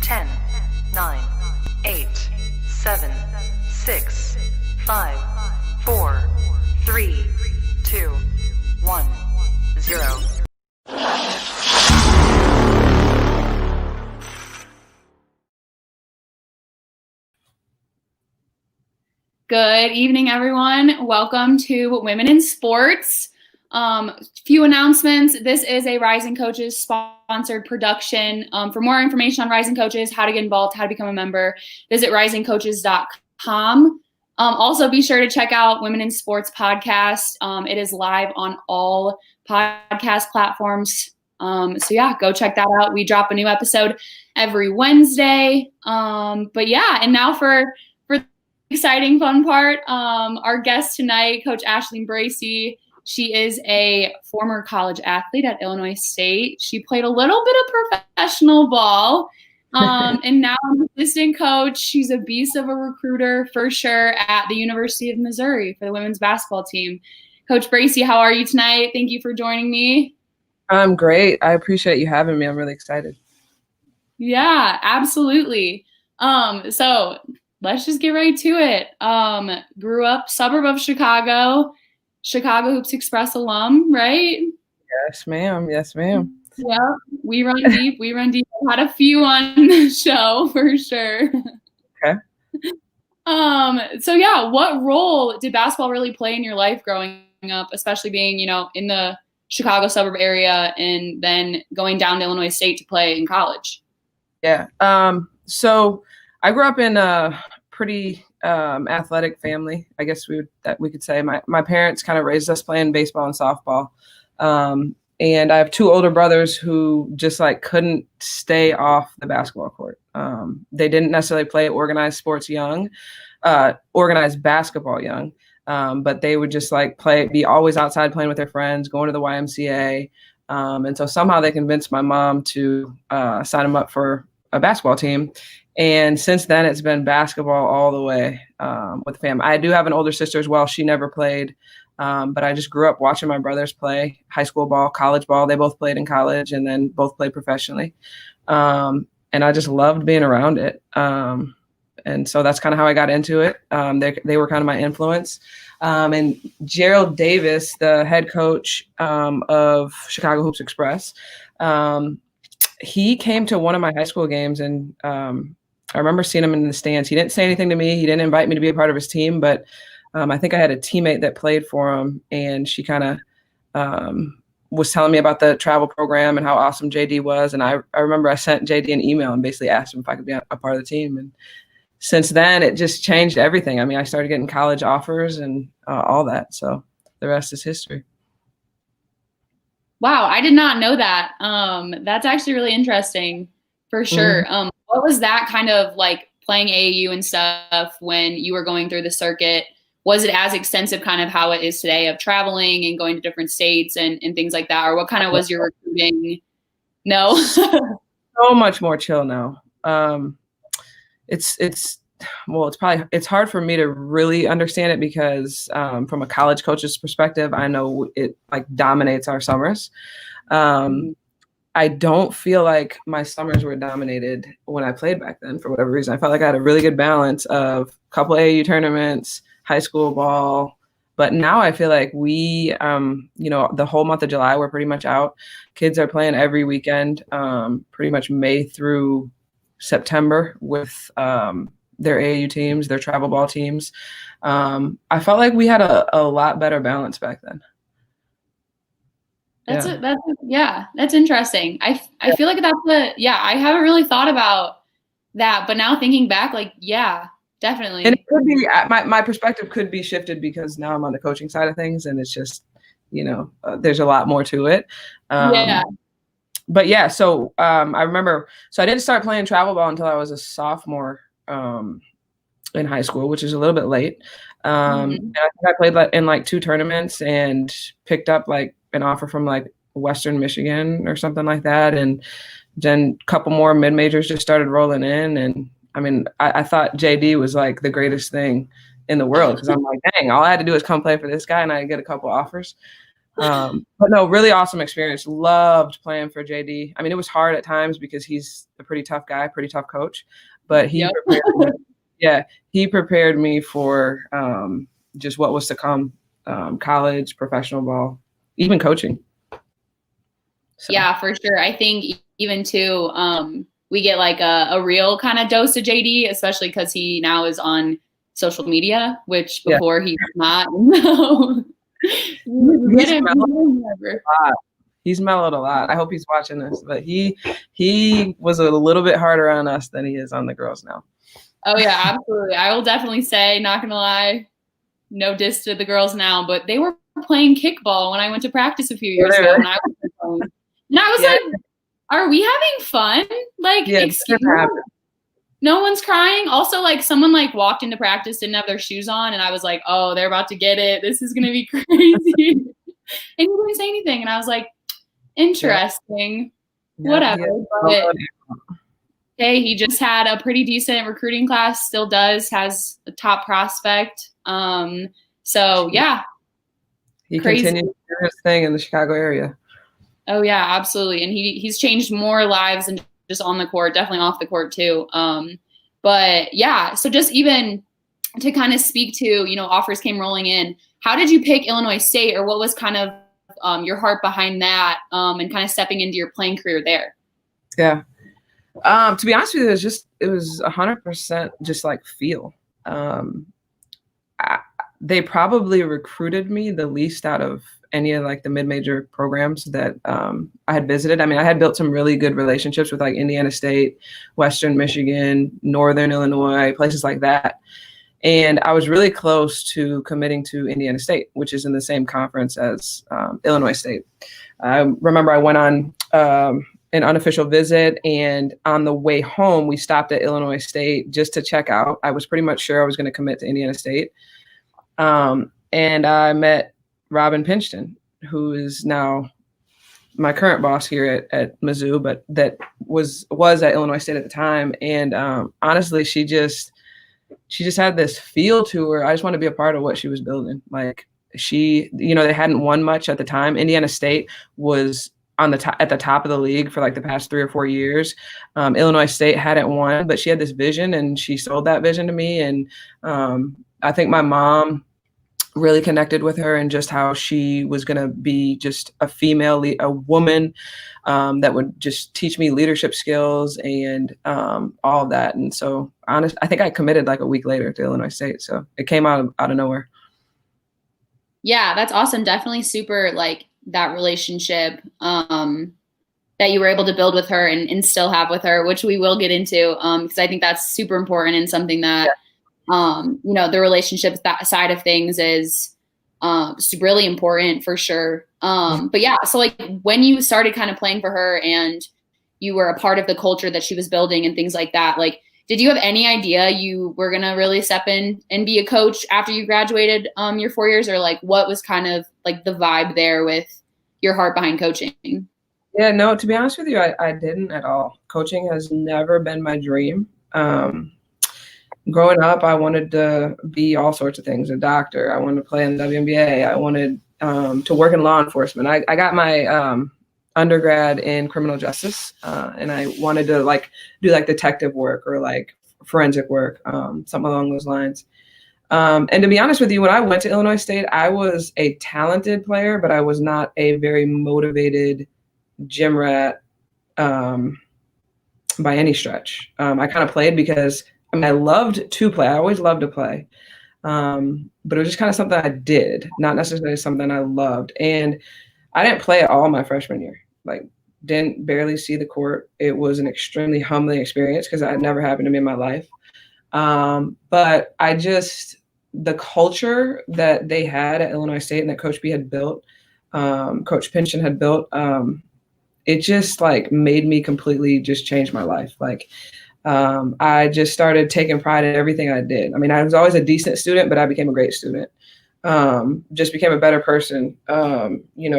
10, 9, 8, 7, 6, 5, 4, 3, 2, 1, 0. Good evening, everyone. Welcome to Women in Sports. Few announcements. This is a Rising Coaches sponsored production. For more information on Rising Coaches, how to get involved, how to become a member, visit risingcoaches.com. Also, be sure to check out Women in Sports podcast. It is live on all podcast platforms. Go check that out. We drop a new episode every Wednesday. And now for the exciting fun part, our guest tonight, Coach Ashley Bracey. She is a former college athlete at Illinois State. She played a little bit of professional ball. And now I'm an assistant coach. She's a beast of a recruiter for sure at the University of Missouri for the women's basketball team. Coach Bracey, how are you tonight? Thank you for joining me. I'm great. I appreciate you having me. I'm really excited. Yeah, absolutely. So let's just get right to it. Grew up suburb of Chicago Hoops Express alum, right? Yes, ma'am. Yes, ma'am. Yeah, we run deep. I've had a few on the show for sure. Okay. What role did basketball really play in your life growing up, especially being, in the Chicago suburb area and then going down to Illinois State to play in college? Yeah. So I grew up in a pretty athletic family, I guess we could say. My parents kind of raised us playing baseball and softball. And I have two older brothers who just couldn't stay off the basketball court. They didn't necessarily play organized basketball young, but they would just be always outside playing with their friends, going to the YMCA. And so somehow they convinced my mom to sign them up for a basketball team. And since then, it's been basketball all the way with the family. I do have an older sister as well. She never played. But I just grew up watching my brothers play high school ball, college ball. They both played in college and then both played professionally. And I just loved being around it. And so that's kind of how I got into it. They were kind of my influence. And Gerald Davis, the head coach of Chicago Hoops Express, he came to one of my high school games, and I remember seeing him in the stands. He didn't say anything to me. He didn't invite me to be a part of his team, but I think I had a teammate that played for him, and she kind of was telling me about the travel program and how awesome JD was. And I remember I sent JD an email and basically asked him if I could be a part of the team. And since then, it just changed everything. I mean, I started getting college offers and all that. So the rest is history. Wow, I did not know that. That's actually really interesting for sure. Mm-hmm. What was that kind of like playing AAU and stuff when you were going through the circuit? Was it as extensive kind of how it is today of traveling and going to different states and things like that? Or what kind of was your recruiting? No? So much more chill now. It's hard for me to really understand it because from a college coach's perspective, I know it dominates our summers. I don't feel like my summers were dominated when I played back then for whatever reason. I felt like I had a really good balance of a couple AAU tournaments, high school ball. But now I feel like we, the whole month of July, we're pretty much out. Kids are playing every weekend, pretty much May through September with their AAU teams, their travel ball teams. I felt like we had a lot better balance back then. That's interesting. I feel like I haven't really thought about that, but now thinking back, definitely. And it could be, my perspective could be shifted because now I'm on the coaching side of things and it's just, there's a lot more to it. But yeah, so I remember, I didn't start playing travel ball until I was a sophomore in high school, which is a little bit late. And I think I played in 2 tournaments and picked up an offer from Western Michigan or something like that. And then a couple more mid-majors just started rolling in. And I mean, I thought JD was the greatest thing in the world because I'm dang, all I had to do is come play for this guy and I get a couple offers. But no, really awesome experience. Loved playing for JD. I mean, it was hard at times because he's a pretty tough guy, pretty tough coach, but he prepared me for just what was to come, college, professional ball, even coaching. So. Yeah, for sure. I think even too, we get like a real kind of dose of JD, especially because he now is on social media, which before he was not. He's mellowed a lot. I hope he's watching this, but he was a little bit harder on us than he is on the girls now. Oh yeah, absolutely. I will definitely say, not gonna lie, no diss to the girls now, but they were playing kickball when I went to practice a few years ago. And I was like, are we having fun? Like, excuse me? No one's crying. Also, like, someone like walked into practice, didn't have their shoes on, and I was like, oh, they're about to get it. This is gonna be crazy. And he didn't say anything, and I was like, interesting. Whatever. But hey, he just had a pretty decent recruiting class, still does, has a top prospect. So yeah. He continued to do his thing in the Chicago area. Oh yeah, absolutely. And he's changed more lives than just on the court, definitely off the court too. But yeah, so just even to kind of speak to, offers came rolling in. How did you pick Illinois State, or what was kind of your heart behind that, and kind of stepping into your playing career there? Yeah. To be honest with you, it was 100% just like feel. They probably recruited me the least out of any of like the mid-major programs that I had visited. I mean, I had built some really good relationships with like Indiana State, Western Michigan, Northern Illinois, places like that. And I was really close to committing to Indiana State, which is in the same conference as Illinois State. I remember I went on an unofficial visit, and on the way home, we stopped at Illinois State just to check out. I was pretty much sure I was going to commit to Indiana State. And I met Robin Pinchton, who is now my current boss here at Mizzou, but that was at Illinois State at the time. And honestly, she just had this feel to her. I just wanted to be a part of what she was building. Like they hadn't won much at the time. Indiana State was at the top of the league for like the past 3 or 4 years. Illinois State hadn't won, but she had this vision, and she sold that vision to me. And I think my mom really connected with her, and just how she was going to be just a woman that would just teach me leadership skills and all of that. And so I think I committed like a week later to Illinois State. So it came out of nowhere. Yeah, that's awesome. Definitely super like that relationship that you were able to build with her and still have with her, which we will get into because I think that's super important and something that the relationship that side of things is really important for sure. But yeah, so like when you started kind of playing for her and you were a part of the culture that she was building and things like that, like, did you have any idea you were going to really step in and be a coach after you graduated your 4 years, or like what was kind of like the vibe there with your heart behind coaching? Yeah, no, to be honest with you, I didn't at all. Coaching has never been my dream. Growing up, I wanted to be all sorts of things, a doctor. I wanted to play in the WNBA. I wanted to work in law enforcement. I got my undergrad in criminal justice, and I wanted to like do like detective work or like forensic work, something along those lines. And to be honest with you, when I went to Illinois State, I was a talented player, but I was not a very motivated gym rat by any stretch. I kind of played because I loved to play. I always loved to play. But it was just kind of something I did, not necessarily something I loved. And I didn't play at all my freshman year. Like, didn't barely see the court. It was an extremely humbling experience because that had never happened to me in my life. But the culture that they had at Illinois State and that Coach B had built, Coach Pinchton had built, it just like made me completely just change my life. Like, I just started taking pride in everything I did. I mean, I was always a decent student, but I became a great student. Just became a better person.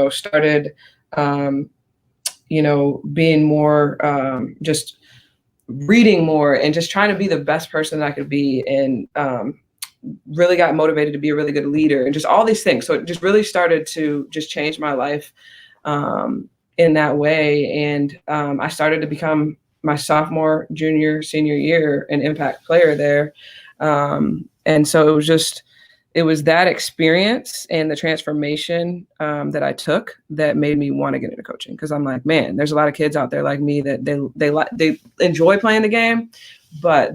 Started, being more, just reading more and just trying to be the best person that I could be. And really got motivated to be a really good leader and just all these things. So it just really started to just change my life in that way. And I started to become my sophomore, junior, senior year an impact player there. And so it was that experience and the transformation that I took that made me want to get into coaching. Cause I'm like, man, there's a lot of kids out there like me that they enjoy playing the game, but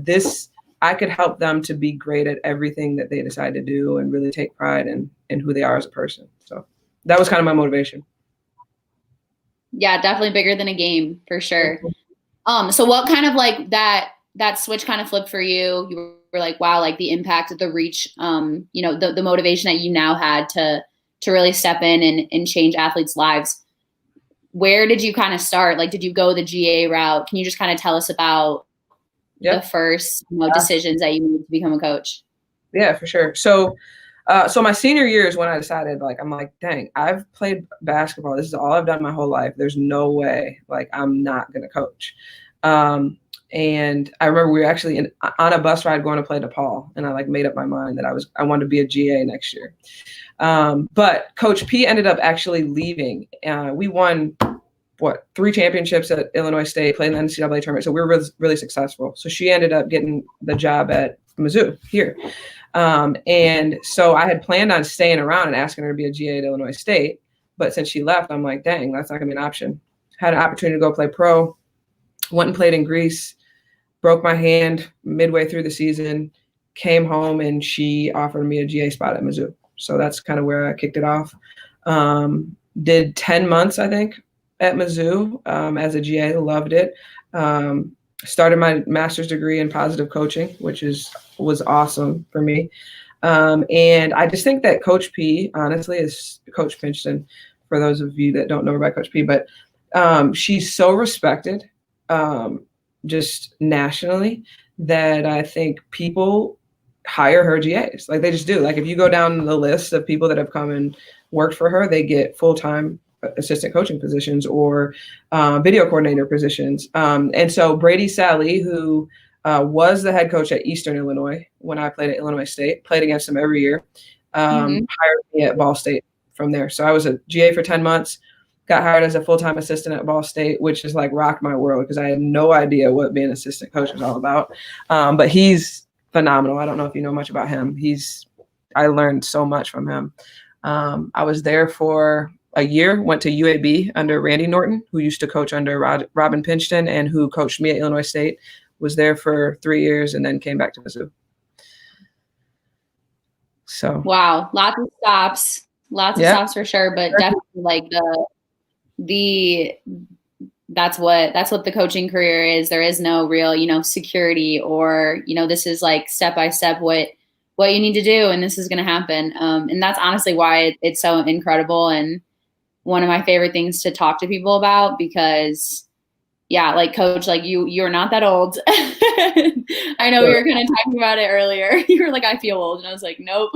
I could help them to be great at everything that they decide to do and really take pride in who they are as a person. So that was kind of my motivation. Yeah, definitely bigger than a game for sure. So what kind of like that switch kind of flipped for you? You were like, wow, like the impact of the reach, the motivation that you now had to really step in and change athletes' lives. Where did you kind of start? Like, did you go the GA route? Can you just kind of tell us about the first decisions that you made to become a coach? Yeah, for sure. So my senior year is when I decided, like, I'm like, dang, I've played basketball. This is all I've done my whole life. There's no way, like, I'm not going to coach. And I remember we were actually on a bus ride going to play DePaul, and I like made up my mind that I wanted to be a GA next year. But Coach P ended up actually leaving. We won 3 championships at Illinois State, played in the NCAA tournament. So we were really, really successful. So she ended up getting the job at Mizzou here. And so I had planned on staying around and asking her to be a GA at Illinois State. But since she left, I'm like, dang, that's not gonna be an option. Had an opportunity to go play pro, went and played in Greece, broke my hand midway through the season, came home, and she offered me a GA spot at Mizzou. So that's kind of where I kicked it off. Did 10 months, I think, at Mizzou as a GA, loved it. Started my master's degree in positive coaching, which was awesome for me. And I just think that Coach P, honestly, is Coach Pinchton, for those of you that don't know about Coach P, but she's so respected just nationally that I think people hire her GAs. Like, they just do. Like, if you go down the list of people that have come and worked for her, they get full-time assistant coaching positions or video coordinator positions. And so Brady Sally, who was the head coach at Eastern Illinois when I played at Illinois State, played against him every year, hired me at Ball State from there. So I was a GA for 10 months, got hired as a full-time assistant at Ball State, which just like rocked my world because I had no idea what being an assistant coach was all about. But he's phenomenal. I don't know if you know much about him. I learned so much from him. I was there for a year, went to UAB under Randy Norton, who used to coach under Robin Pinchton and who coached me at Illinois State, was there for 3 years and then came back to Mizzou. So. Wow. Lots of stops for sure, but definitely like that's what the coaching career is. There is no real, security or, this is like step by step what you need to do and this is going to happen. And that's honestly why it's so incredible and one of my favorite things to talk to people about because like coach, like you're not that old. I know we were kind of talking about it earlier. You were like, I feel old. And I was like, nope.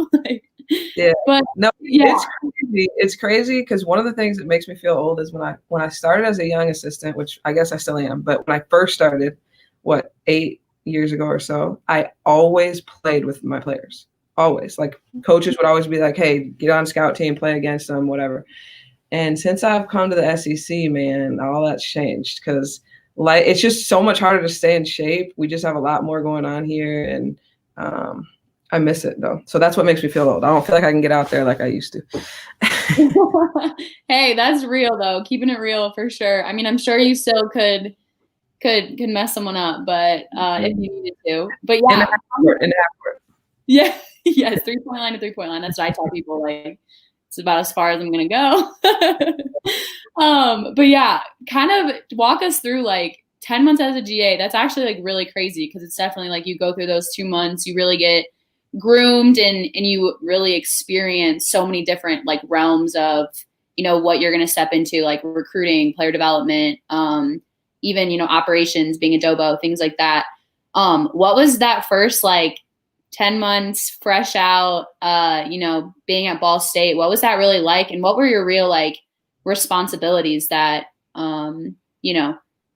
Yeah, but no, it's crazy because one of the things that makes me feel old is when I started as a young assistant, which I guess I still am, but when I first started, 8 years ago or so, I always played with my players. Always. Like coaches would always be like, hey, get on scout team, play against them, whatever. And since I've come to the SEC, man, all that's changed because like it's just so much harder to stay in shape. We just have a lot more going on here, and I miss it though. So that's what makes me feel old. I don't feel like I can get out there like I used to. Hey, that's real though. Keeping it real for sure. I mean, I'm sure you still could mess someone up, but if you needed to. But yeah. In the half court. Yeah. Yes. 3-point line to 3-point line. That's what I tell people. Like, it's about as far as I'm gonna go. But yeah, kind of walk us through like 10 months as a GA. That's actually like really crazy because it's definitely like you go through those 2 months, you really get groomed and you really experience so many different like realms of, what you're going to step into, like recruiting, player development, even, operations, being a dobo, things like that. What was that first like 10 months fresh out, being at Ball State? What was that really like? And what were your real like responsibilities that,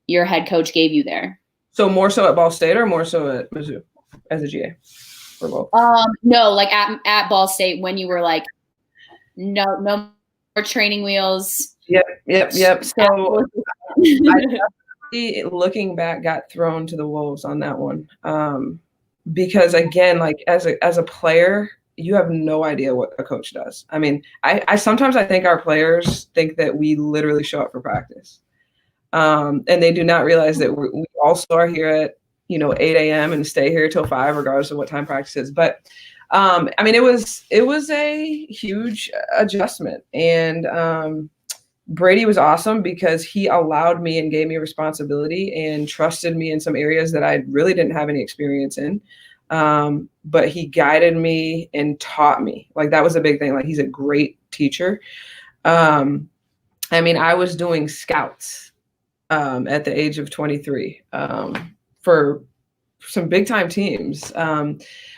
your head coach gave you there? So more so at Ball State or more so at Mizzou as a GA? for both? No, like at Ball State when you were like, no more training wheels. Yep. So I definitely, looking back, got thrown to the wolves on that one. Because again, like as a player, you have no idea what a coach does. I mean, I sometimes I think our players think that we literally show up for practice. And they do not realize that we also are here at 8 a.m. and stay here till 5, regardless of what time practice is. But I mean, it was a huge adjustment, and Brady was awesome because he allowed me and gave me responsibility and trusted me in some areas that I really didn't have any experience in. But he guided me and taught me. Like, that was a big thing. Like, he's a great teacher. I mean, I was doing scouts at the age of 23 for some big time teams.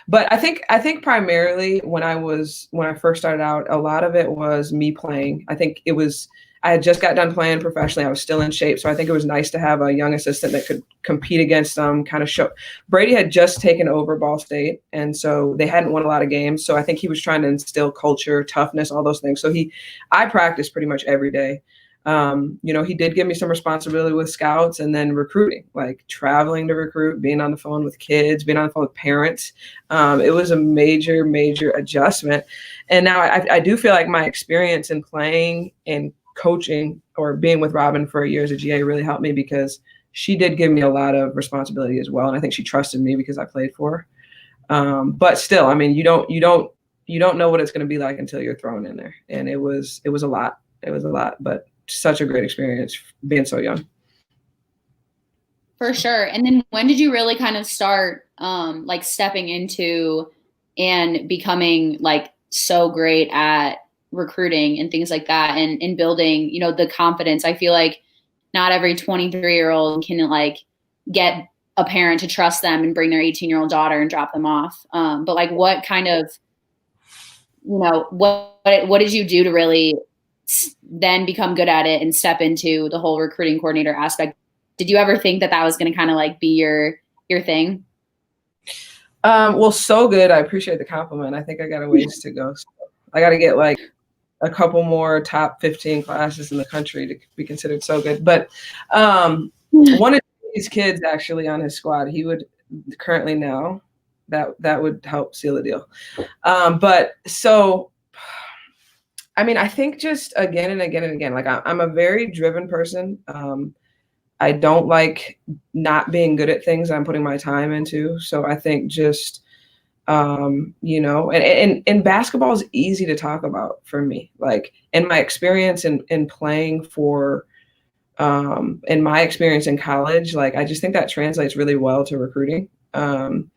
But I think primarily when I first started out, a lot of it was me playing. I had just got done playing professionally. I was still in shape. So I think it was nice to have a young assistant that could compete against them, kind of show. Brady had just taken over Ball State, and so they hadn't won a lot of games. So I think he was trying to instill culture, toughness, all those things. So I practiced pretty much every day. He did give me some responsibility with scouts and then recruiting, like traveling to recruit, being on the phone with kids, being on the phone with parents. It was a major, major adjustment. And now I do feel like my experience in playing and coaching or being with Robin for a year as a GA really helped me, because she did give me a lot of responsibility as well. And I think she trusted me because I played for her. But still, I mean, you don't know what it's going to be like until you're thrown in there. And it was a lot. It was a lot, but such a great experience being so young. For sure. And then when did you really kind of start like stepping into and becoming like so great at recruiting and things like that, and building, the confidence? I feel like not every 23-year-old can like get a parent to trust them and bring their 18-year-old daughter and drop them off. But like, what kind of, what did you do to really then become good at it and step into the whole recruiting coordinator aspect? Did you ever think that was going to kind of like be your thing? Well, so good. I appreciate the compliment. I think I got a ways to go. So I got to get like a couple more top 15 classes in the country to be considered so good. But one of these kids actually on his squad, he would currently now that would help seal the deal. But so, I mean, I think just again and again and again, like I'm a very driven person. I don't like not being good at things I'm putting my time into. So I think just, and basketball is easy to talk about for me. Like, in my experience in playing for, in my experience in college, like, I just think that translates really well to recruiting. So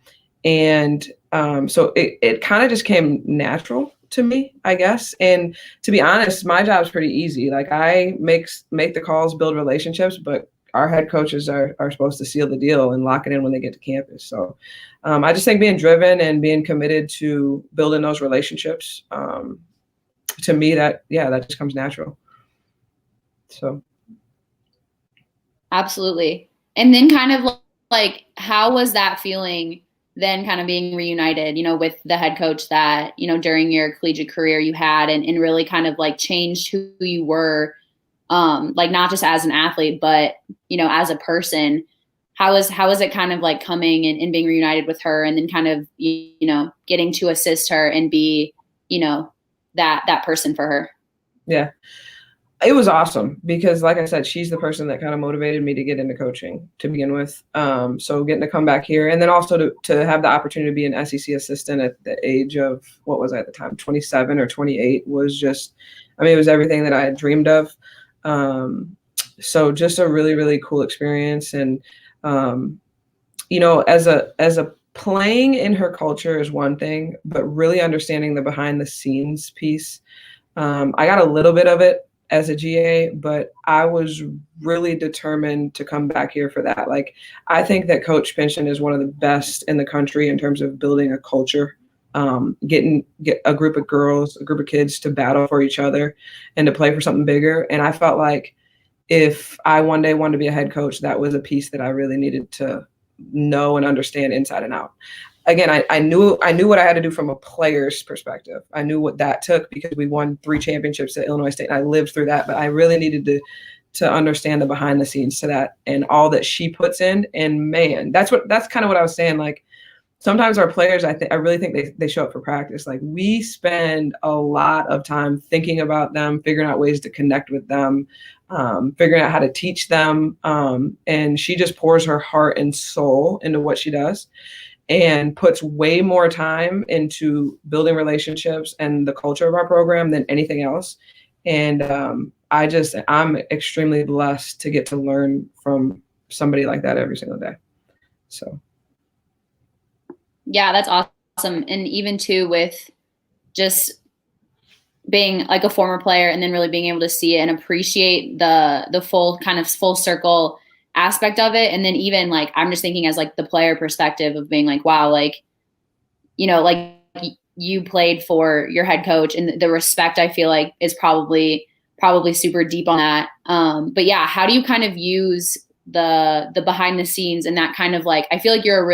it kind of just came natural to me, I guess. And to be honest, my job's pretty easy. Like, I make the calls, build relationships, but our head coaches are supposed to seal the deal and lock it in when they get to campus. So I just think being driven and being committed to building those relationships, to me, that just comes natural. So. Absolutely. And then kind of like, how was that feeling then, kind of being reunited, with the head coach that, during your collegiate career you had, and really kind of like changed who you were, like not just as an athlete, but, as a person? How is it kind of like coming and being reunited with her, and then kind of, getting to assist her and be, that person for her? Yeah. It was awesome because, like I said, she's the person that kind of motivated me to get into coaching to begin with. So getting to come back here, and then also to have the opportunity to be an SEC assistant at the age of, what was I at the time, 27 or 28, was just, it was everything that I had dreamed of. So just a really, really cool experience. And, as a playing in her culture is one thing, but really understanding the behind the scenes piece. I got a little bit of it as a GA, but I was really determined to come back here for that. Like, I think that Coach Pinchen is one of the best in the country in terms of building a culture, get a group of girls, a group of kids to battle for each other and to play for something bigger. And I felt like if I one day wanted to be a head coach, that was a piece that I really needed to know and understand inside and out. again, I knew what I had to do from a player's perspective. I knew what that took because we won 3 championships at Illinois State, and I lived through that. But I really needed to understand the behind the scenes to that and all that she puts in. And man, that's kind of what I was saying. Like, sometimes our players, I really think they show up for practice. Like, we spend a lot of time thinking about them, figuring out ways to connect with them, figuring out how to teach them. And she just pours her heart and soul into what she does and puts way more time into building relationships and the culture of our program than anything else. And I'm extremely blessed to get to learn from somebody like that every single day. So. Yeah, that's awesome. And even too, with just being like a former player and then really being able to see it and appreciate the full kind of full circle aspect of it. And then even like, I'm just thinking as like the player perspective of being like, wow, like, you know, like you played for your head coach, and the respect I feel like is probably super deep on that. But yeah, how do you kind of use the behind the scenes and that kind of like, I feel like you're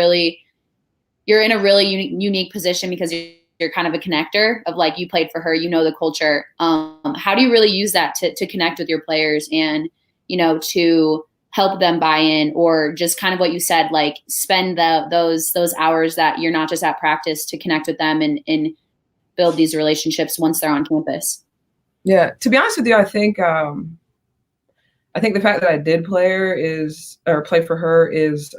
in a really unique position because you're kind of a connector of like, you played for her, you know, the culture. How do you really use that to connect with your players and, you know, to help them buy in, or just kind of what you said, like spend those hours that you're not just at practice to connect with them and build these relationships once they're on campus? Yeah, to be honest with you, I think the fact that I did play for her is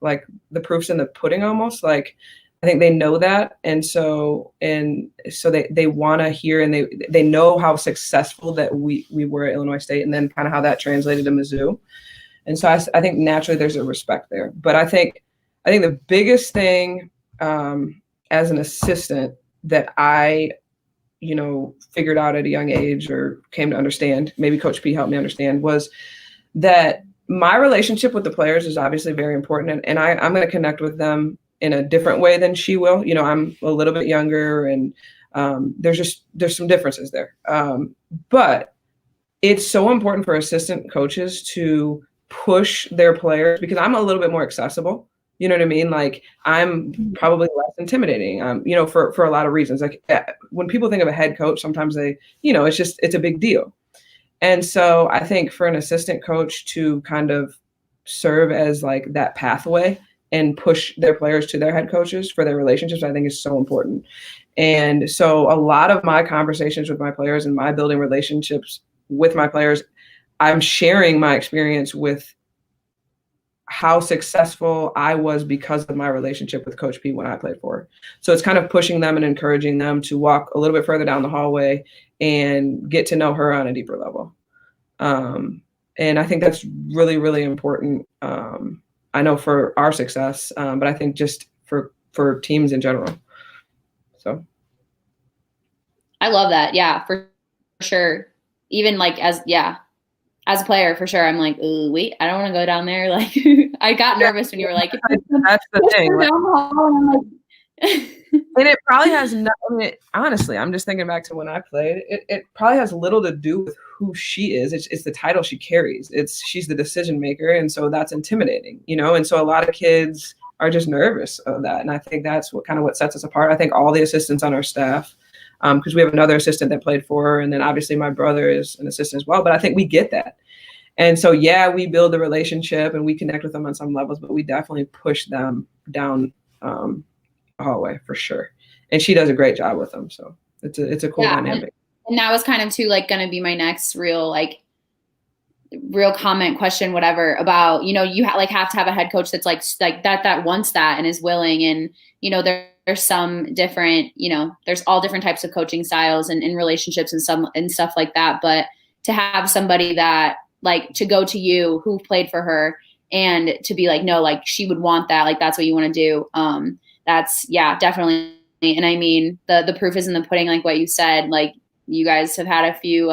like the proof's in the pudding almost. Like, I think they know that. And so they want to hear, and they know how successful that we were at Illinois State, and then kind of how that translated to Mizzou. And so I think naturally there's a respect there. But I think the biggest thing as an assistant that I, you know, figured out at a young age or came to understand, maybe Coach P helped me understand, was that my relationship with the players is obviously very important. And I'm going to connect with them in a different way than she will. You know, I'm a little bit younger, and there's some differences there. But it's so important for assistant coaches to push their players, because I'm a little bit more accessible. You know what I mean? Like, I'm probably less intimidating, you know, for a lot of reasons. Like, when people think of a head coach, sometimes they, you know, it's a big deal. And so I think for an assistant coach to kind of serve as like that pathway and push their players to their head coaches for their relationships, I think is so important. And so a lot of my conversations with my players and my building relationships with my players, I'm sharing my experience with how successful I was because of my relationship with Coach P when I played for her. So it's kind of pushing them and encouraging them to walk a little bit further down the hallway and get to know her on a deeper level. And I think that's really, really important. I know for our success, but I think just for teams in general. So. I love that. Yeah, for sure. Even like as a player, for sure, I'm like, ooh, wait, I don't want to go down there. Like, I got nervous when you were like, that's the thing. Down the hall, and I'm like, and it probably has nothing. Honestly, I'm just thinking back to when I played. It probably has little to do with who she is. It's the title she carries. She's the decision maker, and so that's intimidating, you know. And so a lot of kids are just nervous of that, and I think that's what sets us apart. I think all the assistants on our staff, because we have another assistant that played for her, and then obviously my brother is an assistant as well. But I think we get that. And so, yeah, we build a relationship and we connect with them on some levels, but we definitely push them down the hallway for sure. And she does a great job with them. So it's a cool dynamic. And that was kind of too, like, going to be my next real comment question, whatever, about, you know, you have to have a head coach that's like that wants that and is willing. And, you know, there's some different, you know, there's all different types of coaching styles and relationships and stuff like that. But to have somebody that, like, to go to you who played for her and to be like, no, like, she would want that. Like, that's what you want to do. That's, yeah, definitely. And I mean, the proof is in the pudding, like what you said. Like, you guys have had a few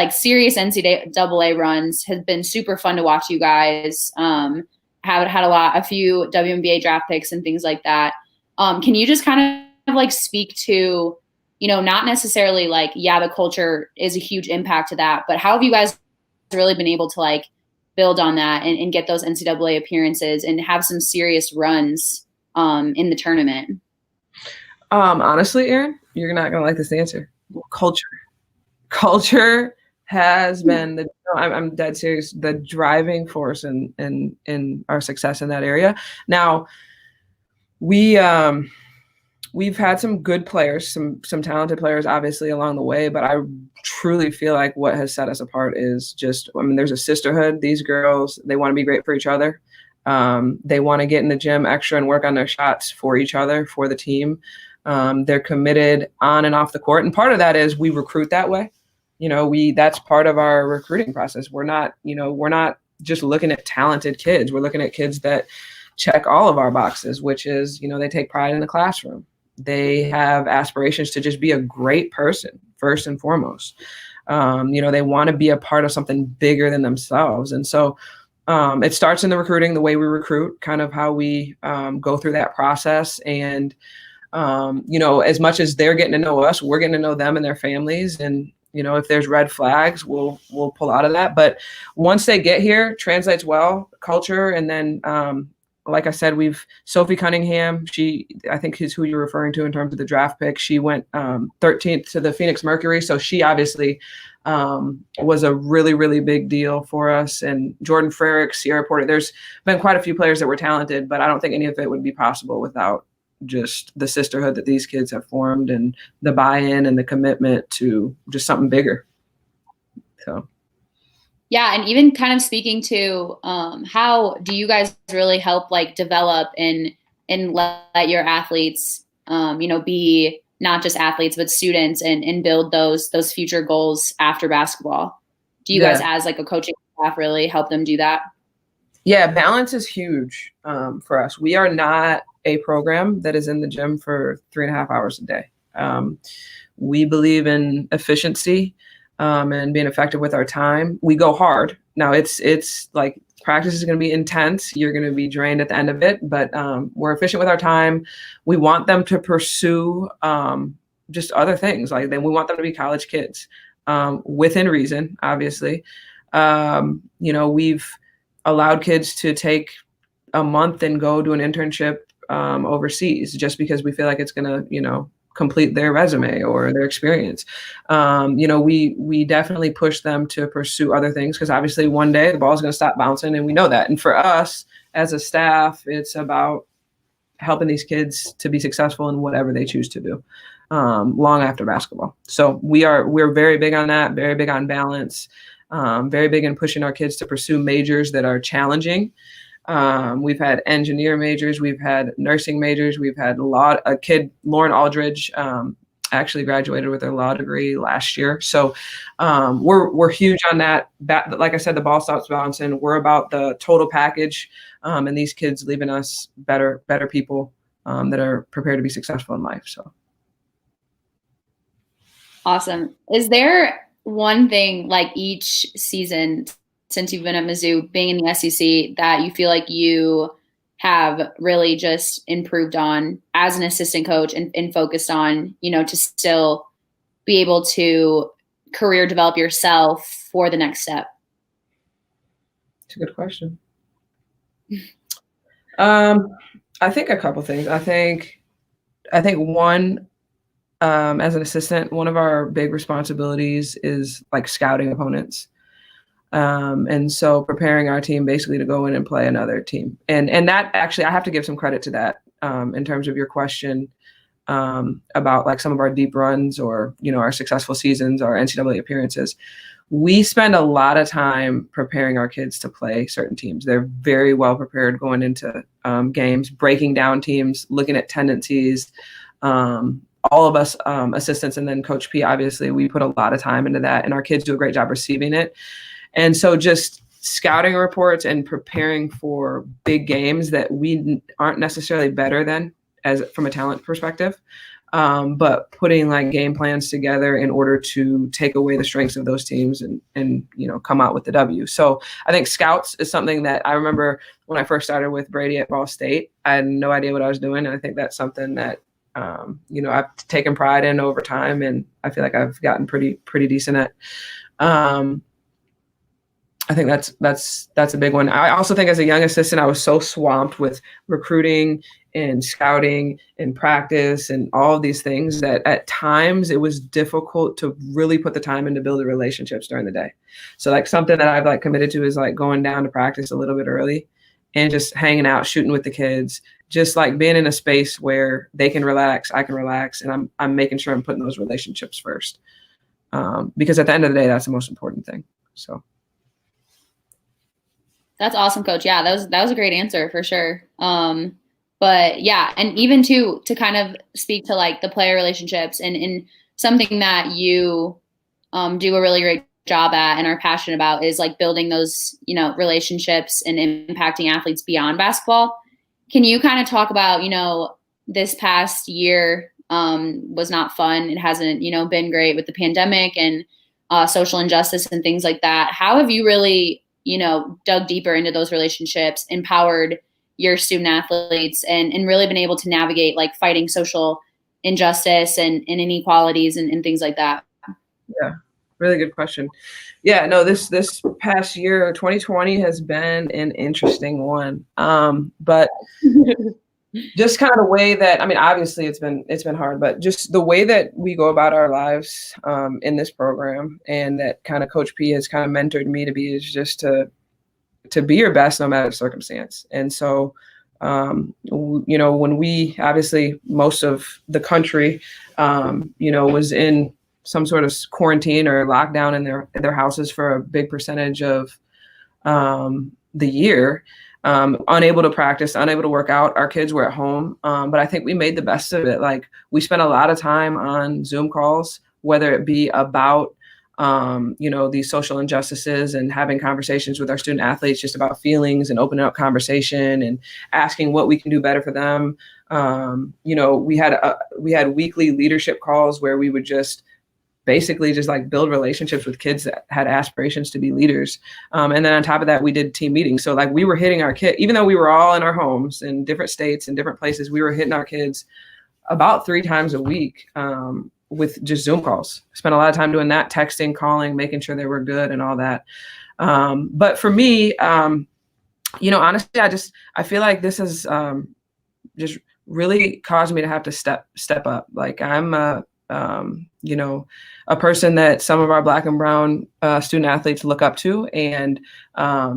serious NCAA runs. Has been super fun to watch you guys. Have had a few WNBA draft picks and things like that. Can you just kind of like speak to, you know, not necessarily like, yeah, the culture is a huge impact to that, but how have you guys really been able to like build on that and get those NCAA appearances and have some serious runs in the tournament? Honestly, Erin, you're not gonna like this answer. Culture has been I'm dead serious, the driving force in our success in that area. Now, we've had some good players, some talented players, obviously, along the way. But I truly feel like what has set us apart is just, I mean, there's a sisterhood. These girls, they want to be great for each other. They want to get in the gym extra and work on their shots for each other, for the team. They're committed on and off the court. And part of that is we recruit that way. That's part of our recruiting process. We're not just looking at talented kids. We're looking at kids that check all of our boxes, which is, they take pride in the classroom. They have aspirations to just be a great person, first and foremost. They want to be a part of something bigger than themselves. And so it starts in the recruiting, the way we recruit, kind of how we go through that process. And, as much as they're getting to know us, we're getting to know them and their families. And, if there's red flags, we'll pull out of that. But once they get here, translates well, culture. And then, like I said, Sophie Cunningham, I think is who you're referring to in terms of the draft pick. She went 13th to the Phoenix Mercury. So she obviously was a really, really big deal for us. And Jordan Frerick, Sierra Porter, there's been quite a few players that were talented, but I don't think any of it would be possible without just the sisterhood that these kids have formed and the buy-in and the commitment to just something bigger. So. Yeah. And even kind of speaking to how do you guys really help develop and let your athletes, be not just athletes, but students and build those future goals after basketball? Do you guys as a coaching staff really help them do that? Yeah, balance is huge for us. We are not a program that is in the gym for 3.5 hours a day. We believe in efficiency and being effective with our time. We go hard. Now it's like practice is going to be intense. You're going to be drained at the end of it, but we're efficient with our time. We want them to pursue just other things. We want them to be college kids within reason, obviously. We've allowed kids to take a month and go do an internship overseas just because we feel like it's going to, complete their resume or their experience. We definitely push them to pursue other things because obviously one day the ball is going to stop bouncing and we know that. And for us as a staff, it's about helping these kids to be successful in whatever they choose to do long after basketball. So we're very big on that, very big on balance, very big in pushing our kids to pursue majors that are challenging. We've had engineer majors, we've had nursing majors, we've had a kid, Lauren Aldridge, actually graduated with her law degree last year. So we're huge on that. Like I said, the ball stops bouncing. We're about the total package, and these kids leaving us better people that are prepared to be successful in life. So awesome. Is there one thing each season since you've been at Mizzou, being in the SEC, that you feel like you have really just improved on as an assistant coach and focused on, to still be able to career develop yourself for the next step? It's a good question. I think a couple things. I think one, as an assistant, one of our big responsibilities is scouting opponents. And so preparing our team basically to go in and play another team. And that actually, I have to give some credit to that in terms of your question about some of our deep runs or, our successful seasons, our NCAA appearances. We spend a lot of time preparing our kids to play certain teams. They're very well prepared going into games, breaking down teams, looking at tendencies. All of us assistants and then Coach P, obviously, we put a lot of time into that, and our kids do a great job receiving it. And so just scouting reports and preparing for big games that we aren't necessarily better than from a talent perspective, but putting game plans together in order to take away the strengths of those teams and come out with the W. So I think scouts is something that I remember when I first started with Brady at Ball State. I had no idea what I was doing. And I think that's something that, I've taken pride in over time, and I feel like I've gotten pretty decent at. I think that's a big one. I also think as a young assistant, I was so swamped with recruiting and scouting and practice and all of these things that at times it was difficult to really put the time in to build the relationships during the day. So like something that I've like committed to is like going down to practice a little bit early and just hanging out, shooting with the kids, just like being in a space where they can relax, I can relax, and I'm making sure I'm putting those relationships first. Because at the end of the day, that's the most important thing. So. That's awesome, Coach. Yeah, that was a great answer for sure. But yeah, and even to kind of speak to like the player relationships and something that you do a really great job at and are passionate about is like building those, you know, relationships and impacting athletes beyond basketball. Can you kind of talk about, you know, this past year was not fun. It hasn't, you know, been great with the pandemic and social injustice and things like that. How have you really, you know, dug deeper into those relationships, empowered your student athletes and really been able to navigate like fighting social injustice and inequalities and things like that? Yeah, really good question. Yeah, no, this past year, 2020 has been an interesting one. But just kind of the way that, I mean, obviously it's been hard, but just the way that we go about our lives in this program and that kind of Coach P has kind of mentored me to be is just to be your best no matter the circumstance. And so, you know, when we obviously most of the country, you know, was in some sort of quarantine or lockdown in their houses for a big percentage of the year. Unable to practice, unable to work out. Our kids were at home. But I think we made the best of it. Like we spent a lot of time on Zoom calls, whether it be about, you know, these social injustices and having conversations with our student athletes just about feelings and opening up conversation and asking what we can do better for them. You know, we had weekly leadership calls where we would just basically just like build relationships with kids that had aspirations to be leaders. And then on top of that, we did team meetings. So like we were hitting our kid, even though we were all in our homes in different states and different places, we were hitting our kids about 3 times a week with just Zoom calls. Spent a lot of time doing that, texting, calling, making sure they were good and all that. But for me, you know, honestly, I feel like this has just really caused me to have to step up. Like I'm you know, a person that some of our Black and brown student athletes look up to. And,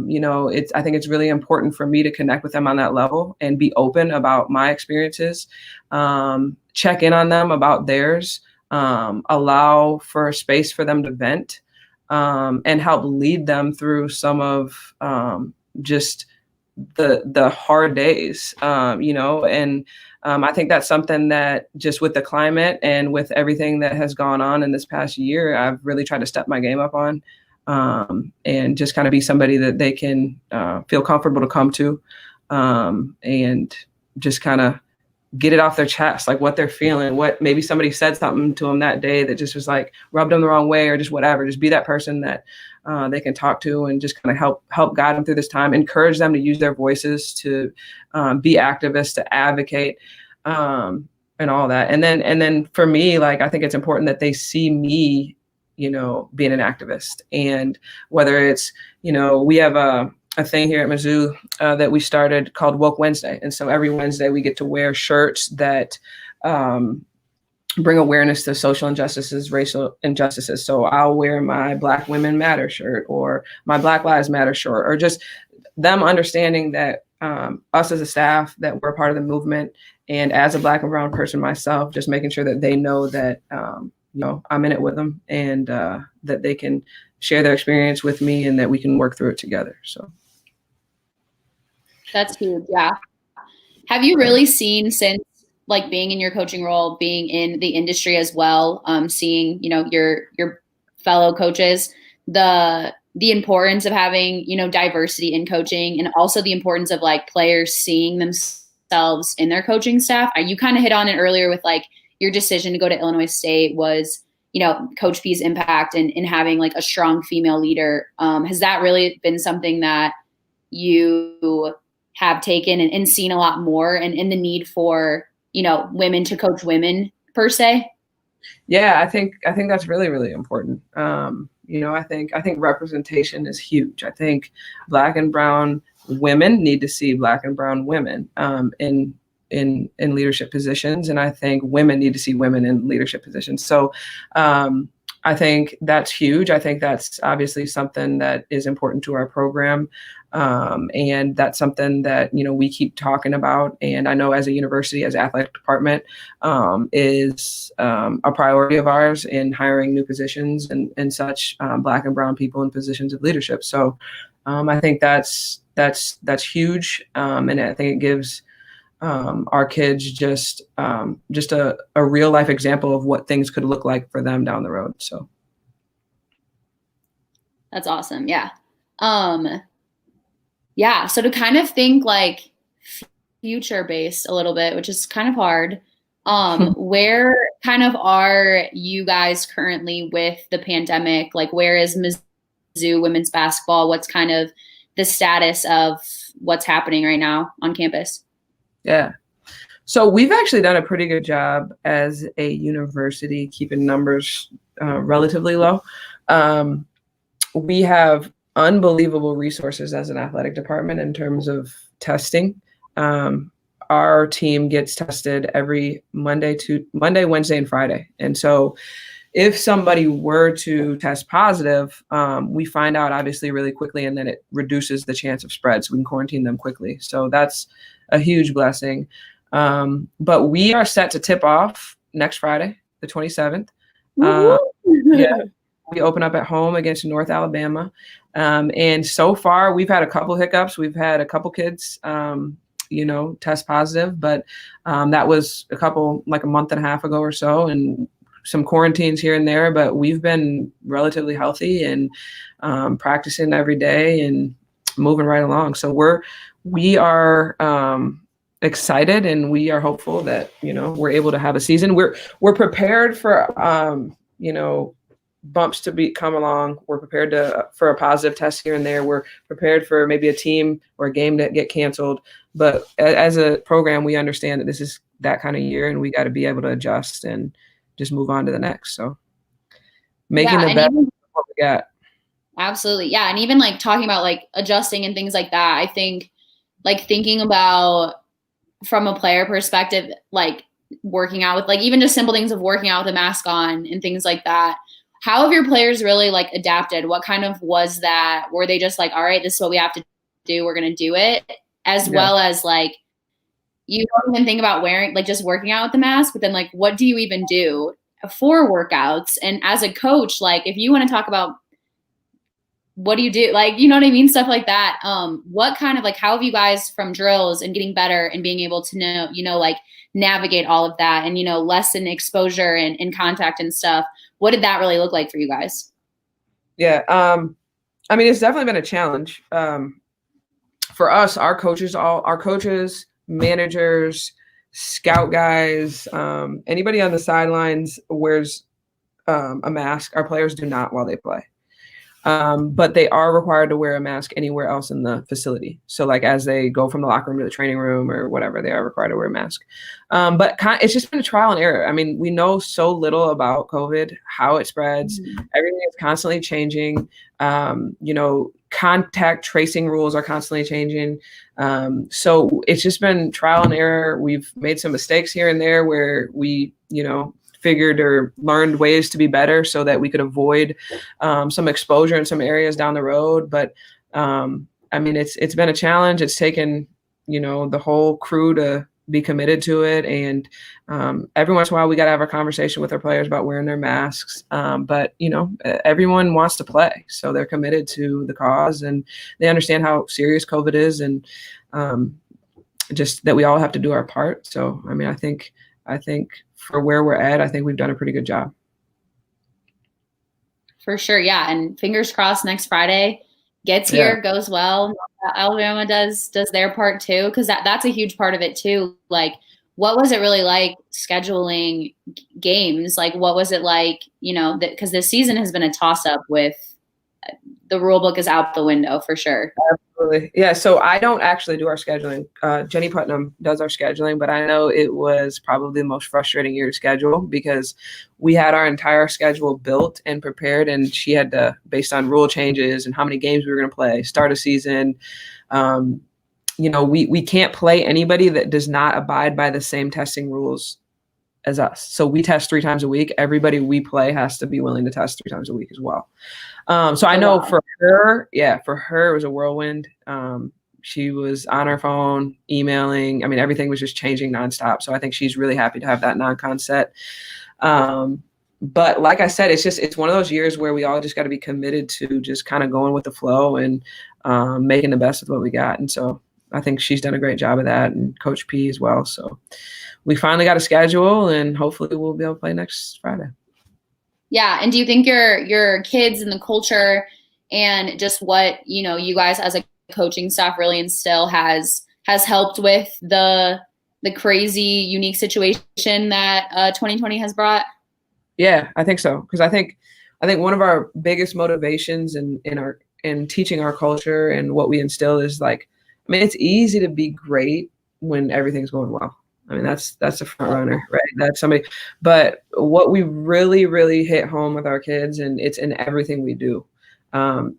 you know, I think it's really important for me to connect with them on that level and be open about my experiences, check in on them about theirs, allow for a space for them to vent, and help lead them through some of just the hard days, you know, and I think that's something that just with the climate and with everything that has gone on in this past year, I've really tried to step my game up on, and just kind of be somebody that they can feel comfortable to come to, and just kind of get it off their chest, like what they're feeling, what maybe somebody said something to them that day that just was like rubbed them the wrong way or just whatever. Just be that person that they can talk to and just kind of help guide them through this time, encourage them to use their voices to be activists, to advocate, and all that. And then for me, like, I think it's important that they see me, you know, being an activist. And whether it's, you know, we have a thing here at Mizzou that we started called Woke Wednesday. And so every Wednesday we get to wear shirts that bring awareness to social injustices, racial injustices. So I'll wear my Black Women Matter shirt or my Black Lives Matter shirt, or just them understanding that us as a staff, that we're a part of the movement. And as a Black and brown person myself, just making sure that they know that, you know, I'm in it with them, and that they can share their experience with me and that we can work through it together. So. That's huge. Yeah. Have you really seen, since like being in your coaching role, being in the industry as well, seeing, you know, your fellow coaches, the importance of having, you know, diversity in coaching, and also the importance of like players seeing themselves in their coaching staff? You kind of hit on it earlier with like your decision to go to Illinois State was, you know, Coach P's impact in having like a strong female leader. Has that really been something that you have taken and seen a lot more, and in the need for, you know, women to coach women per se? Yeah, I think that's really, really important. I think representation is huge. I think Black and brown women need to see Black and brown women in leadership positions, and I think women need to see women in leadership positions. So I think that's huge. I think that's obviously something that is important to our program. And that's something that, we keep talking about. And I know as a university, as athletic department, is a priority of ours in hiring new positions and such, Black and brown people in positions of leadership. So I think that's huge. And I think it gives our kids just a real life example of what things could look like for them down the road. So that's awesome. Yeah. Yeah. So to kind of think like future based a little bit, which is kind of hard, where kind of are you guys currently with the pandemic? Like, where is Mizzou women's basketball? What's kind of the status of what's happening right now on campus? Yeah. So we've actually done a pretty good job as a university keeping numbers relatively low. We have unbelievable resources as an athletic department in terms of testing. Our team gets tested every Monday, Wednesday, and Friday. And so if somebody were to test positive, we find out obviously really quickly, and then it reduces the chance of spread. So we can quarantine them quickly. So that's a huge blessing. But we are set to tip off next Friday, the 27th. Yeah, we open up at home against North Alabama. And so far we've had a couple hiccups. We've had a couple kids, test positive, but that was like a month and a half ago or so, and some quarantines here and there, but we've been relatively healthy and practicing every day and moving right along. So we are excited, and we are hopeful that, we're able to have a season. We're prepared for, bumps to come along. We're prepared for a positive test here and there. We're prepared for maybe a team or a game that get canceled. But as a program, we understand that this is that kind of year, and we got to be able to adjust and just move on to the next. So making the best of what we got. Absolutely. Yeah. And even like talking about like adjusting and things like that, I think like thinking about from a player perspective, like working out with like even just simple things of working out with a mask on and things like that. How have your players really like adapted? What kind of was that? Were they just like, all right, this is what we have to do. We're going to do it, as well as like, you don't even think about wearing, like just working out with the mask, but then like, what do you even do for workouts? And as a coach, like if you want to talk about what do you do? Like, you know what I mean? Stuff like that. What kind of like, how have you guys from drills and getting better and being able to know, like navigate all of that and, lessen exposure and contact and stuff. What did that really look like for you guys? Yeah. I mean, it's definitely been a challenge. For us, our coaches, managers, scout guys, anybody on the sidelines wears a mask. Our players do not while they play. But they are required to wear a mask anywhere else in the facility. So like as they go from the locker room to the training room or whatever, they are required to wear a mask. But it's just been a trial and error. I mean, we know so little about COVID, how it spreads. Everything is constantly changing. Contact tracing rules are constantly changing. So it's just been trial and error. We've made some mistakes here and there where we, figured or learned ways to be better so that we could avoid some exposure in some areas down the road. But I mean, it's been a challenge. It's taken, the whole crew to be committed to it. And every once in a while we got to have a conversation with our players about wearing their masks. But, everyone wants to play. So they're committed to the cause, and they understand how serious COVID is, and just that we all have to do our part. So, I mean, I think for where we're at, I think we've done a pretty good job. For sure. Yeah. And fingers crossed next Friday gets here, goes well. Alabama does their part too. Cause that's a huge part of it too. Like, what was it really like scheduling games? Like, what was it like, cause this season has been a toss up with the rule book is out the window for sure. Absolutely. Yeah. So I don't actually do our scheduling. Jenny Putnam does our scheduling, but I know it was probably the most frustrating year to schedule because we had our entire schedule built and prepared, and she had to, based on rule changes and how many games we were going to play, start a season. We can't play anybody that does not abide by the same testing rules as us. So we test 3 times a week. Everybody we play has to be willing to test 3 times a week as well. So I know for her, it was a whirlwind. She was on her phone, emailing. I mean, everything was just changing nonstop. So I think she's really happy to have that non-con set. But like I said, it's one of those years where we all just got to be committed to just kind of going with the flow and making the best of what we got. And so I think she's done a great job of that, and Coach P as well. So we finally got a schedule, and hopefully we'll be able to play next Friday. Yeah. And do you think your kids and the culture and just what, you guys as a coaching staff really instill has helped with the crazy, unique situation that 2020 has brought? Yeah, I think so. Because I think one of our biggest motivations in teaching our culture and what we instill is it's easy to be great when everything's going well. I mean, that's a front runner, right? That's somebody. But what we really, really hit home with our kids, and it's in everything we do,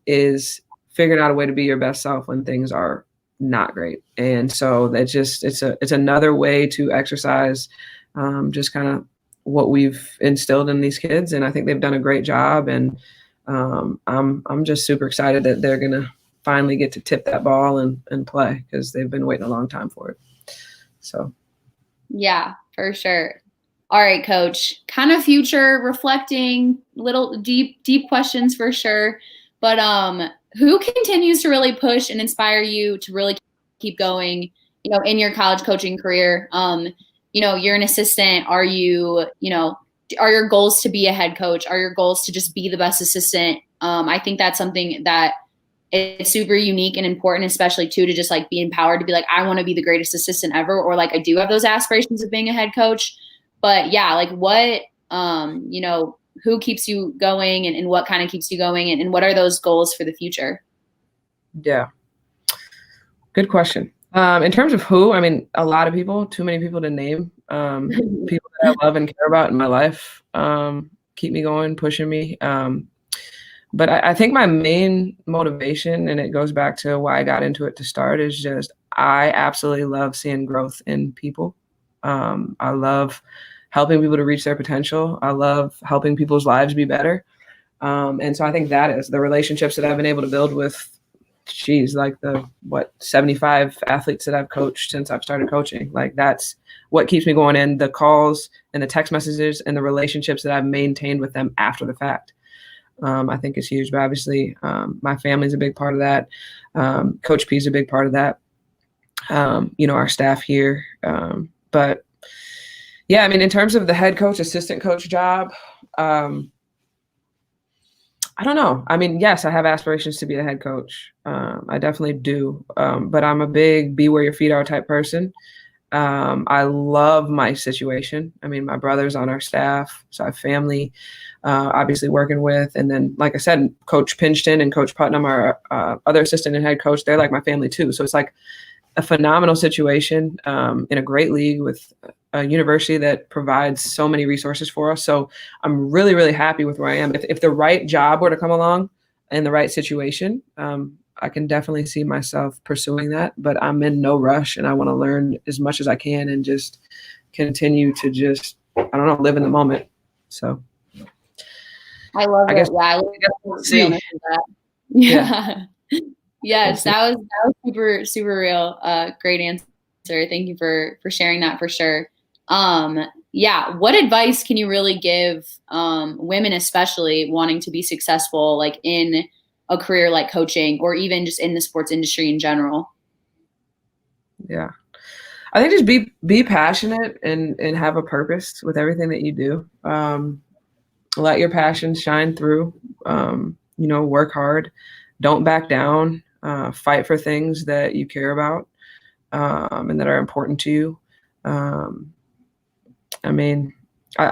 is figuring out a way to be your best self when things are not great. And so it's another way to exercise just kind of what we've instilled in these kids, and I think they've done a great job. And I'm just super excited that they're gonna finally get to tip that ball and play, because they've been waiting a long time for it. So. Yeah, for sure. All right, Coach, kind of future reflecting, little deep questions for sure. But who continues to really push and inspire you to really keep going, in your college coaching career? You're an assistant. Are your goals to be a head coach? Are your goals to just be the best assistant? I think that's something that it's super unique and important, especially too, to just be empowered to be I want to be the greatest assistant ever, or I do have those aspirations of being a head coach. But yeah, what, who keeps you going, and what kind of keeps you going, and what are those goals for the future? Yeah. Good question. In terms of who, a lot of people, too many people to name. People that I love and care about in my life keep me going, pushing me. But I think my main motivation, and it goes back to why I got into it to start, is just I absolutely love seeing growth in people. I love helping people to reach their potential. I love helping people's lives be better. And so I think that is the relationships that I've been able to build with, 75 athletes that I've coached since I've started coaching. That's what keeps me going, in the calls and the text messages and the relationships that I've maintained with them after the fact. I think it's huge, but obviously my family's a big part of that. Coach P is a big part of that. Our staff here. But yeah, in terms of the head coach, assistant coach job, I don't know. Yes, I have aspirations to be a head coach. I definitely do. But I'm a big be where your feet are type person. I love my situation. My brother's on our staff, so I have family obviously working with. And then, like I said, Coach Pinchton and Coach Putnam are other assistant and head coach. They're like my family too. So it's a phenomenal situation in a great league with a university that provides so many resources for us. So I'm really, really happy with where I am. If the right job were to come along in the right situation, I can definitely see myself pursuing that, but I'm in no rush, and I want to learn as much as I can and just continue to live in the moment. So I love it. Yeah, I love the that. Yeah. Yes, that was super, super real. Great answer. Thank you for sharing that for sure. Yeah. What advice can you really give women, especially wanting to be successful, in a career like coaching, or even just in the sports industry in general? Yeah. I think just be passionate and have a purpose with everything that you do. Let your passion shine through. Work hard. Don't back down. Fight for things that you care about and that are important to you. I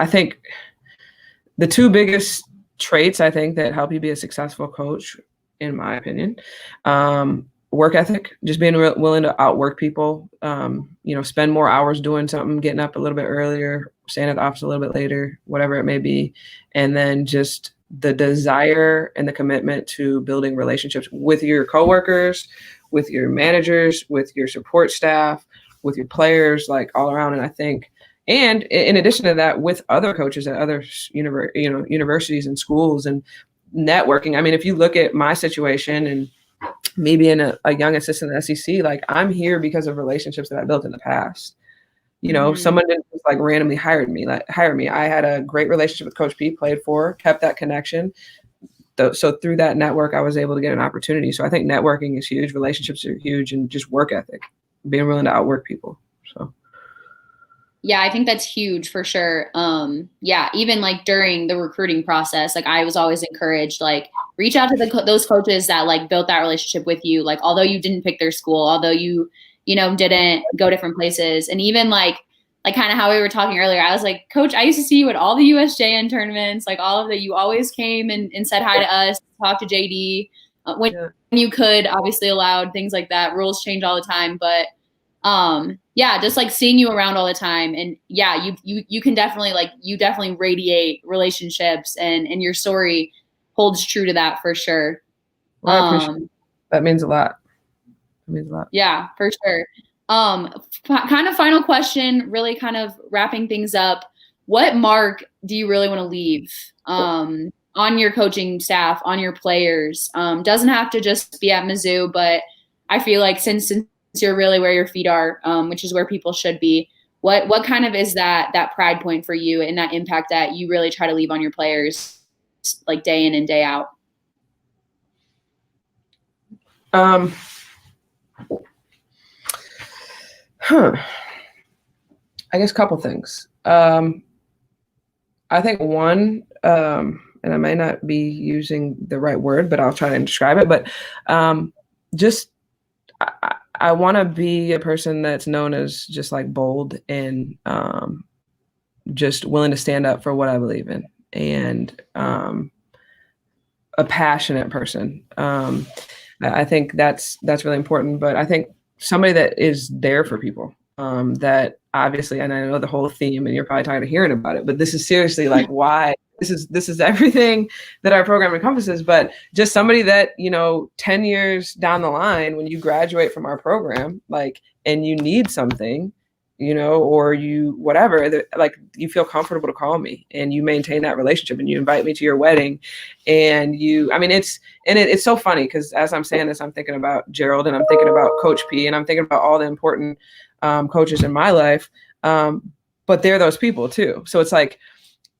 think the two biggest traits I think that help you be a successful coach in my opinion. Work ethic, just being willing to outwork people, spend more hours doing something, getting up a little bit earlier, staying at the office a little bit later, whatever it may be. And then just the desire and the commitment to building relationships with your coworkers, with your managers, with your support staff, with your players, like all around. And I think, and in addition to that, with other coaches at other universities and schools and networking. I mean, if you look at my situation and me being a young assistant at the SEC, like I'm here because of relationships that I built in the past. Someone didn't just like randomly hire me. I had a great relationship with Coach P, played for, kept that connection. So through that network, I was able to get an opportunity. So I think networking is huge. Relationships are huge, and just work ethic, being willing to outwork people. So. Yeah, I think that's huge for sure. Even like during the recruiting process, like I was always encouraged, like reach out to those coaches that like built that relationship with you. Like, although you didn't pick their school, although you didn't go different places. And even like kind of how we were talking earlier, I was like, Coach, I used to see you at all the USJN tournaments, like all of that. You always came and said hi to us, talked to JD when you could, obviously allowed, things like that. Rules change all the time, but just like seeing you around all the time. And you can definitely you definitely radiate relationships, and your story holds true to that for sure. Well, I appreciate that. Means a lot. It means a lot. Yeah, for sure. Kind of final question, really kind of wrapping things up. What mark do you really want to leave on your coaching staff, on your players? Doesn't have to just be at Mizzou, but I feel like since you're really where your feet are, which is where people should be, what kind of is that pride point for you and that impact that you really try to leave on your players like day in and day out? I guess a couple things. I think one, and I may not be using the right word, but I'll try to describe it. But I want to be a person that's known as just like bold and just willing to stand up for what I believe in, and a passionate person. I think that's really important. But I think somebody that is there for people, that obviously, and I know the whole theme, and you're probably tired of hearing about it, but this is seriously like why this is everything that our program encompasses. But just somebody that, 10 years down the line, when you graduate from our program, like, and you need something, or you, whatever, like you feel comfortable to call me, and you maintain that relationship, and you invite me to your wedding, and it's so funny because as I'm saying this, I'm thinking about Gerald, and I'm thinking about Coach P, and I'm thinking about all the important coaches in my life. But they're those people too. So it's like,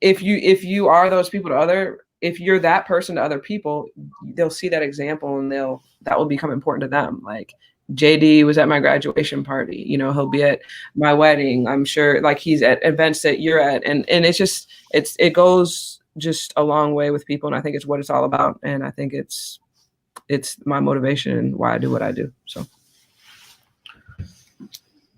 if you are those people if you're that person to other people, they'll see that example, and that will become important to them. Like JD was at my graduation party, he'll be at my wedding. I'm sure like he's at events that you're at. And it goes just a long way with people. And I think it's what it's all about. And I think it's my motivation and why I do what I do. So.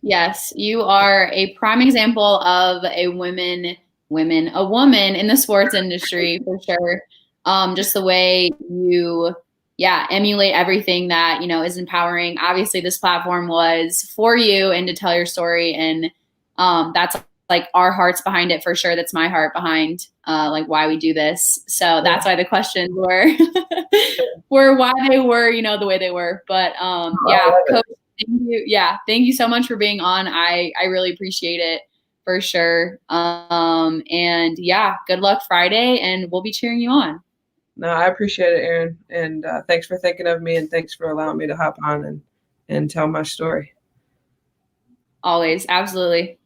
Yes, you are a prime example of a woman in the sports industry for sure. Just the way you, emulate everything that, is empowering. Obviously, this platform was for you and to tell your story. And that's like our hearts behind it for sure. That's my heart behind like why we do this. So that's why the questions were why they were, the way they were. But Coach, thank you. Yeah. Thank you so much for being on. I really appreciate it for sure. And good luck Friday, and we'll be cheering you on. No, I appreciate it, Erin. And thanks for thinking of me, and thanks for allowing me to hop on and tell my story. Always. Absolutely.